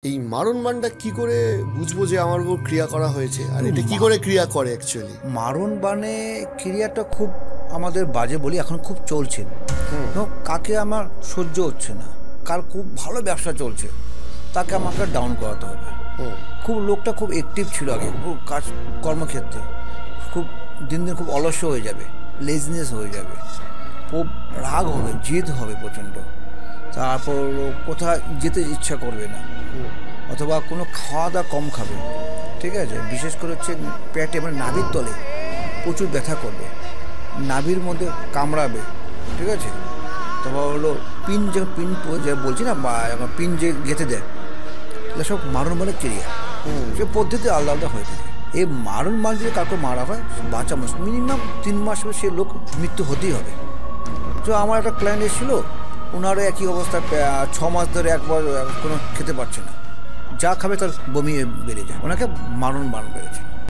এই মারণ বানটা কি করে বুঝবো যে আমার উপর ক্রিয়া করা হয়েছে, আর এটা কি করে ক্রিয়া করে অ্যাকচুয়ালি? মারণ বানে ক্রিয়াটা খুব আমাদের বাজে বলি, এখন খুব চলছে। কাকে আমার সহ্য হচ্ছে না, কার খুব ভালো ব্যবসা চলছে, তাকে আমাকে ডাউন করাতে হবে। খুব লোকটা খুব অ্যাক্টিভ ছিল আগে, খুব কাজ কর্মক্ষেত্রে, খুব দিন দিন খুব অলস্য হয়ে যাবে, লেজিনেস হয়ে যাবে, খুব রাগ হবে, জেদ হবে প্রচণ্ড। তারপর কোথায় যেতে ইচ্ছা করবে না, অথবা কোনো খাওয়া দাওয়া কম খাবে, ঠিক আছে। বিশেষ করে হচ্ছে পেটে মানে নাভির তলে প্রচুর ব্যথা করবে, নাভির মধ্যে কামড়াবে, ঠিক আছে। তারপর হলো পিন, যে পিন যে বলছি না, বা পিন যে গেঁথে দেয়, এগুলো সব মারণ বানের ক্রিয়া। সে পদ্ধতি আলাদা আলাদা হয়ে থাকে। এই মারণ বান যদি কাউকে মারা হয়, বাঁচা মাস মিনিমাম 3 মাস সে লোক মৃত্যু হতেই হবে। তো আমার একটা ক্লায়েন্ট এসেছিলো, ওনারও একই অবস্থা, 6 মাস ধরে একবার কোনো খেতে পারছে না, যা খাবে তার বমি বেড়ে যায়, ওনাকে মারণ বান বেড়েছে।